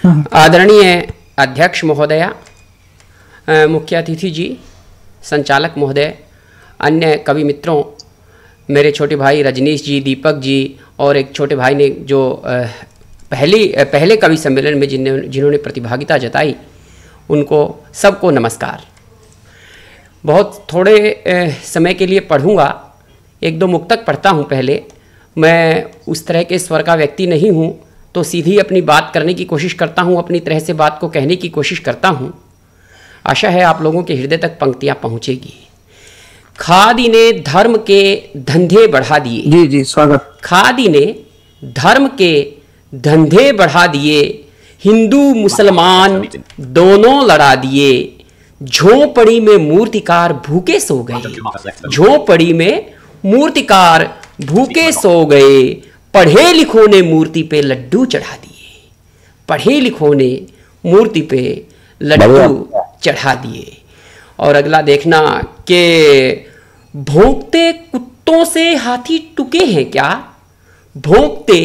आदरणीय अध्यक्ष महोदया, मुख्य अतिथि जी, संचालक महोदय, अन्य कवि मित्रों, मेरे छोटे भाई रजनीश जी, दीपक जी और एक छोटे भाई ने जो पहले कवि सम्मेलन में जिन्होंने प्रतिभागिता जताई, उनको सबको नमस्कार। बहुत थोड़े समय के लिए पढ़ूंगा, एक दो मुक्तक पढ़ता हूं। पहले मैं उस तरह के स्वर का व्यक्ति नहीं हूं, तो सीधी अपनी बात करने की कोशिश करता हूं, अपनी तरह से बात को कहने की कोशिश करता हूं। आशा है आप लोगों के हृदय तक पंक्तियां पहुंचेगी। खादी ने धर्म के धंधे बढ़ा दिए। जी जी, स्वागत। खादी ने धर्म के धंधे बढ़ा दिए, हिंदू मुसलमान दोनों लड़ा दिए। झोंपड़ी में मूर्तिकार भूखे सो गए, झोंपड़ी में मूर्तिकार भूखे सो गए। पढ़े लिखों ने मूर्ति पे लड्डू चढ़ा दिए, पढ़े लिखों ने मूर्ति पे लड्डू चढ़ा दिए। और अगला देखना कि भौंकते कुत्तों से हाथी टुके हैं क्या, भौंकते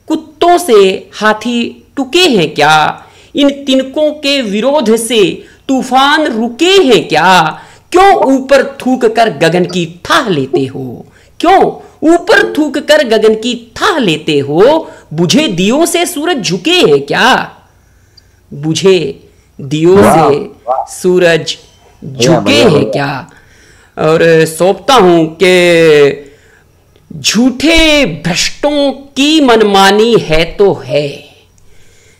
कुत्तों से हाथी टुके हैं क्या। इन तिनकों के विरोध से तूफान रुके हैं क्या। क्यों ऊपर थूक कर गगन की थाह लेते हो, क्यों ऊपर थूक कर गगन की थाह लेते हो। बुझे दियों से सूरज झुके हैं क्या, बुझे दियों से सूरज झुके हैं क्या। और सौंपता हूं कि झूठे भ्रष्टों की मनमानी है तो है।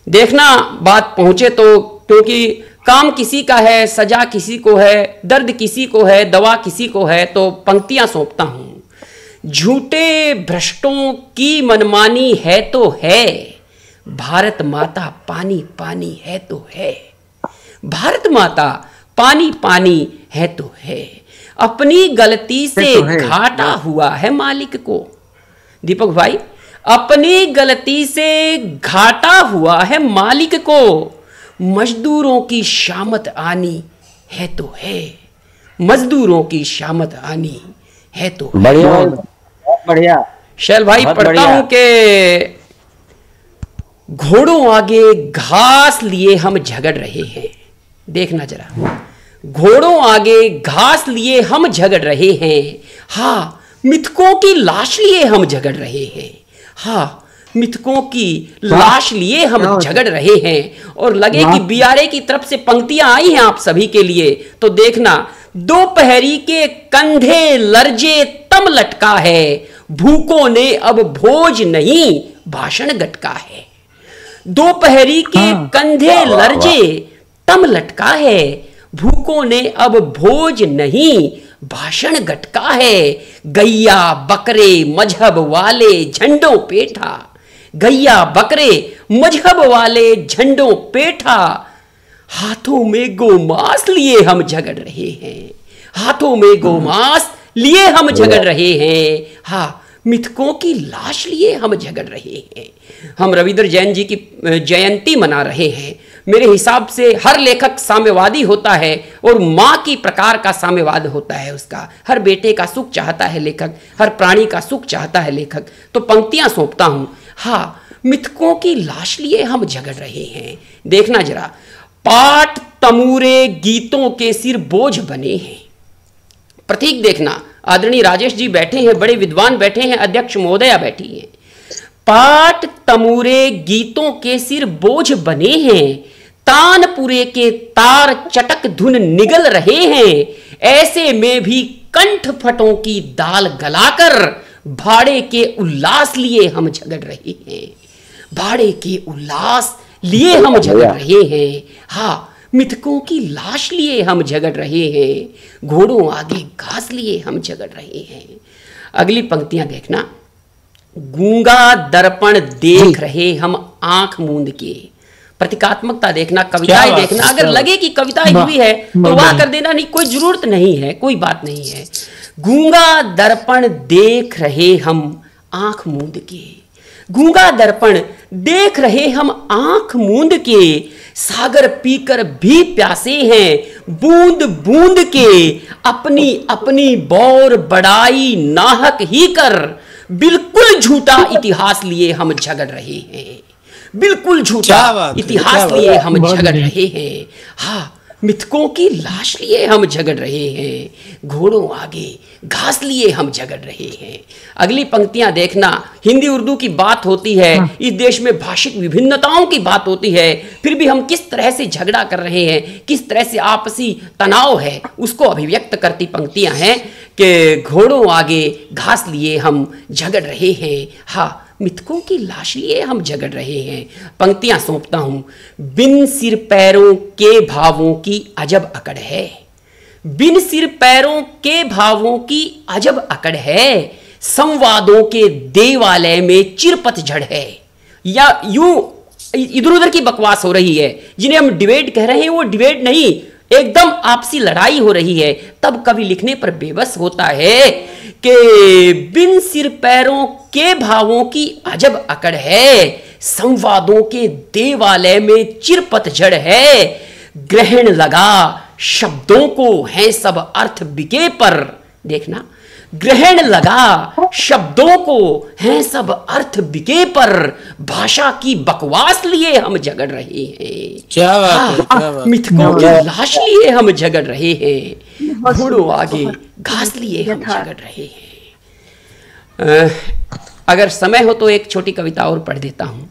देखना बात पहुंचे तो, क्योंकि काम किसी का है, सजा किसी को है, दर्द किसी को है, दवा किसी को है, तो पंक्तियां सौंपता हूं। झूठे भ्रष्टों की मनमानी है तो है, भारत माता पानी पानी है तो है, भारत माता पानी पानी है तो है। अपनी गलती से घाटा हुआ है मालिक को, दीपक भाई, अपनी गलती से घाटा हुआ है मालिक को। मजदूरों की शामत आनी है तो है, मजदूरों की शामत आनी है तो बढ़िया बढ़िया। शैल भाई पढ़ता हूं कि घोड़ों आगे घास लिए हम झगड़ रहे हैं। देखना जरा, घोड़ों आगे घास लिए हम झगड़ रहे हैं। हाँ, मिथकों की लाश लिए हम झगड़ रहे हैं। हाँ, मिथकों की लाश लिए हम झगड़ रहे हैं। और लगे कि बीआरए की तरफ से पंक्तियां आई हैं आप सभी के लिए, तो देखना। दोपहरी के कंधे लर्जे तम लटका है, भूखों ने अब भोज नहीं भाषण गटका है। दोपहरी के कंधे लर्जे तम लटका है, भूखों ने अब भोज नहीं भाषण गटका है। गैया बकरे मजहब वाले झंडों पेठा, गैया बकरे मजहब वाले झंडों पेठा। हाथों में गोमांस लिए हम झगड़ रहे हैं, हाथों में गोमांस लिए हम झगड़ रहे हैं। हाँ, मिथकों की लाश लिए हम झगड़ रहे हैं। हम रविंद्र जैन जी की जयंती मना रहे हैं। मेरे हिसाब से हर लेखक साम्यवादी होता है और माँ की प्रकार का साम्यवाद होता है उसका। हर बेटे का सुख चाहता है लेखक, हर प्राणी का सुख चाहता है लेखक। तो पंक्तियां सौंपता हूं। हाँ, मिथकों की लाश लिए हम झगड़ रहे हैं। देखना जरा, पाठ तमूरे गीतों के सिर बोझ बने हैं। प्रतीक देखना, आदरणीय राजेश जी बैठे हैं, बड़े विद्वान बैठे हैं, अध्यक्ष महोदया बैठी हैं। पाठ तमूरे गीतों के सिर बोझ बने हैं, तानपुरे के तार चटक धुन निगल रहे हैं। ऐसे में भी कंठ फटों की दाल गलाकर भाड़े के उल्लास लिए हम झगड़ रहे हैं, भाड़े के उल्लास लिए हम झगड़ रहे हैं। हाँ, मिथकों की लाश लिए हम झगड़ रहे हैं, घोड़ों आगे घास लिए हम झगड़ रहे हैं। अगली पंक्तियां देखना। गूंगा दर्पण देख रहे हम आंख मूंद के। प्रतीकात्मकता देखना, कविताएं देखना। अगर लगे कि कविता हुई है तो वाह कर देना, नहीं कोई जरूरत नहीं है, कोई बात नहीं है। गूंगा दर्पण देख रहे हम आंख मूंद के, गूंगा दर्पण देख रहे हम आंख मूंद के। सागर पीकर भी प्यासे हैं बूंद बूंद के। अपनी अपनी बौर बड़ाई नाहक ही कर, बिल्कुल झूठा इतिहास लिए हम झगड़ रहे हैं, बिल्कुल झूठा, इतिहास लिए हम झगड़ रहे हैं। हाँ, मिथकों की लाश लिए हम झगड़ रहे हैं, घोड़ों आगे घास लिए हम झगड़ रहे हैं। अगली पंक्तियां देखना, हिंदी उर्दू की बात होती है, इस देश में भाषिक विभिन्नताओं की बात होती है, फिर भी हम किस तरह से झगड़ा कर रहे हैं, किस तरह से आपसी तनाव है, उसको अभिव्यक्त करती पंक्तियां हैं कि घोड़ों आगे घास लिए हम झगड़ रहे हैं, हाँ मिथकों की लाश लिए हम झगड़ रहे हैं। पंक्तियां सौंपता हूं। बिन सिर पैरों के भावों की अजब अकड़ है, बिन सिर पैरों के भावों की अजब अकड़ है, संवादों के देवालय में चिरपतझड़ है। या यूं इधर उधर की बकवास हो रही है, जिन्हें हम डिबेट कह रहे हैं वो डिबेट नहीं, एकदम आपसी लड़ाई हो रही है। तब कवि लिखने पर बेबस होता है कि बिन सिर पैरों के भावों की अजब अकड़ है, संवादों के देवालय में चिरपतझड़ है, ग्रहण लगा शब्दों को है सब अर्थ बिके पर। देखना, ग्रहण लगा शब्दों को हैं सब अर्थ बिके पर, भाषा की बकवास लिए हम झगड़ रहे हैं। क्या बात है, मिथकों की लाश लिए हम झगड़ रहे हैं, घोड़ों आगे घास लिए हम झगड़ रहे हैं। अगर समय हो तो एक छोटी कविता और पढ़ देता हूं,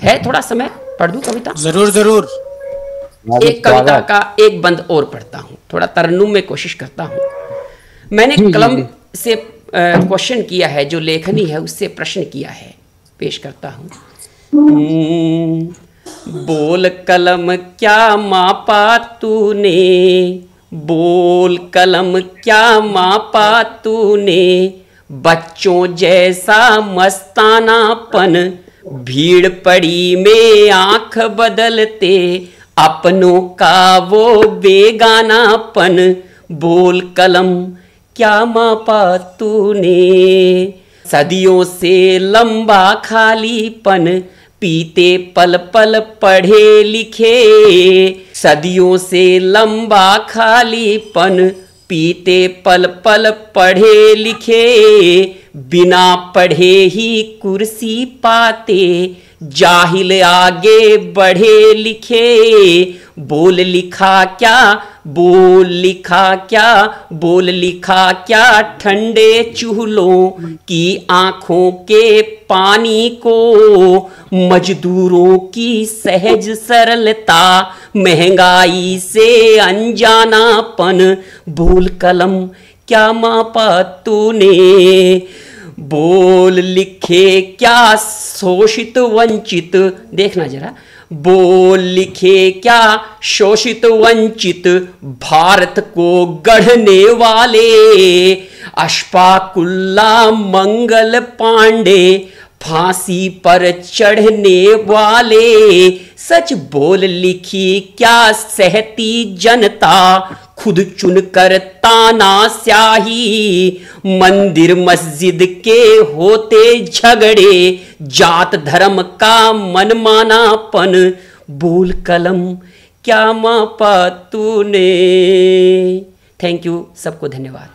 है थोड़ा समय, पढ़ दूं कविता? जरूर जरूर। एक कविता का एक बंद और पढ़ता हूं, थोड़ा तरन्नुम में कोशिश करता हूं। मैंने कलम से क्वेश्चन किया है, जो लेखनी है उससे प्रश्न किया है, पेश करता हूं। बोल कलम क्या मापा तूने, बोल कलम क्या मापा तूने, बच्चों जैसा मस्तानापन, भीड़ पड़ी में आंख बदलते, अपनों का वो बेगानापन, बोल कलम क्या मापा तूने। सदियों से लंबा खालीपन, पीते पल पल पढ़े लिखे, सदियों से लंबा खालीपन, पीते पल पल पढ़े लिखे, बिना पढ़े ही कुर्सी पाते, जाहिल आगे बढ़े लिखे, बोल लिखा क्या, बोल लिखा क्या, बोल लिखा क्या, ठंडे चूल्हों की आंखों के पानी को, मजदूरों की सहज सरलता, महंगाई से अनजानापन, बोल कलम क्या मापा तूने, बोल लिखे क्या शोषित वंचित। देखना जरा, बोल लिखे क्या शोषित वंचित, भारत को गढ़ने वाले, अशफाकुल्ला मंगल पांडे, फांसी पर चढ़ने वाले, सच बोल लिखी क्या सहती जनता, खुद चुनकर तानाशाही, मंदिर मस्जिद के होते झगड़े, जात धर्म का मनमानापन, बोल कलम क्या मापा तूने। थैंक यू, सबको धन्यवाद।